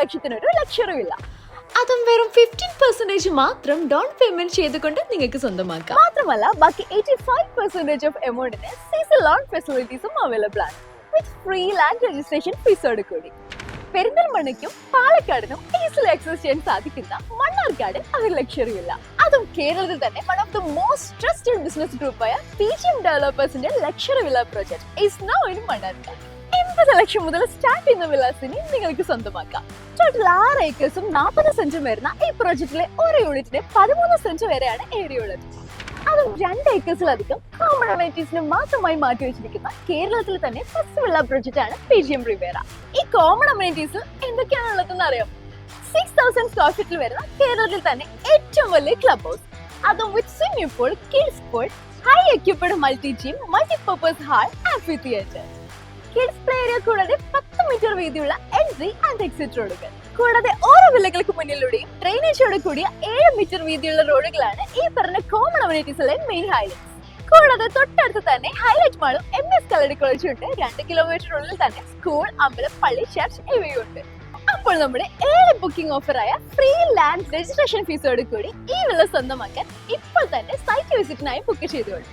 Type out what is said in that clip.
ലക്ഷത്തിനൊരു luxury villa. അതും വെറും 15% മാത്രം ഡൗൺ പേയ്മെന്റ് ചെയ്തുകൊണ്ട് നിങ്ങൾക്ക് സ്വന്തമാക്കാം. മാത്രമല്ല ബാക്കി 85% ഓഫ് എമൗണ്ടിന് സീസൺ ലോൺ ഫെസിലിറ്റീസും അവൈലബിൾ ആണ് വിത്ത് ഫ്രീ ലാൻഡ് രജിസ്ട്രേഷൻ ഫീസോട് കൂടി. പെരിന്തൽമണ്ണയ്ക്കും പാലക്കാടിനും ഈസിലി ആക്സസ് ചെയ്യാൻ സാധിക്കുന്ന മണ്ണാർക്കാട് ഒരു ലക്ഷറി വില്ല. അതും കേരളത്തിൽ തന്നെ one of the most trusted business ഗ്രൂപ്പായ PGM ഡെവലപ്പേഴ്സിന്റെ luxury villa project is now in Mannarkkad. 80 lakh മുതൽ സ്റ്റാർട്ട് ചെയ്യുന്ന വില്ലാസിനെ നിങ്ങൾക്ക് സ്വന്തമാക്കാം. ടോട്ടൽ 6 ഏക്കേഴ്സും 40 സെന്റും വരുന്ന ഈ പ്രോജക്റ്റിലെ ഒരു യൂണിറ്റിന് 13 സെന്റ് വരെയാണ് ഏരിയ ഉള്ളത്. അതും 2 ഏക്കേഴ്സിലധികം കോമൺ അമേനിറ്റീസിന് മാത്രമായി മാറ്റിവെച്ചിരിക്കുന്ന കേരളത്തിൽ തന്നെ ഫസ്റ്റ് വില്ല പ്രോജക്റ്റ് ആണ് PGM റിവേറ. ഈ കോമൺ അമേനിറ്റീസിൽ എന്തൊക്കെയാണുള്ളതെന്ന് അറിയാം. 6000 സ്ക്വയർ ഫീറ്റിൽ വരുന്ന കേരളത്തിൽ തന്നെ ഏറ്റവും വലിയ ക്ലബ് ഹൗസ്, അതും with swimming pool, kids pool, high equipped multi gym, multipurpose hall, amphi theatre, kids play area കൂടാതെ 10 മീറ്റർ വീതിയുള്ള എൻട്രി ആൻഡ് എക്സിറ്റ് റോഡുകൾ. കൂടാതെ ഓരോ വില്ലകൾക്ക് മുന്നിലൂടെയും ഡ്രെയിനേജോട് കൂടിയ 7 മീറ്റർ വീതിയുള്ള റോഡുകളാണ് ഈ പറഞ്ഞ കോമൺ അമേനിറ്റീസിലെ മെയിൻ ഹൈലൈറ്റ്സ്. കൂടാതെ തൊട്ടടുത്ത് തന്നെ ഹൈലൈറ്റ് മാളും MS കലടി കോളേജും ഉണ്ട്. 2 കിലോമീറ്ററിനുള്ളിൽ തന്നെ സ്കൂൾ, അമ്പലം, പള്ളി, ചർച്ച് ഇവയുണ്ട്. അപ്പോൾ നമ്മുടെ ഏർലി ബുക്കിംഗ് ഓഫറായ ഫ്രീ ലാൻഡ് രജിസ്ട്രേഷൻ ഫീസോട് കൂടി ഈ വില്ല സ്വന്തമാക്കാൻ ഇപ്പോൾ തന്നെ സൈറ്റ് വിസിറ്റിനായി ബുക്ക് ചെയ്തോളൂ.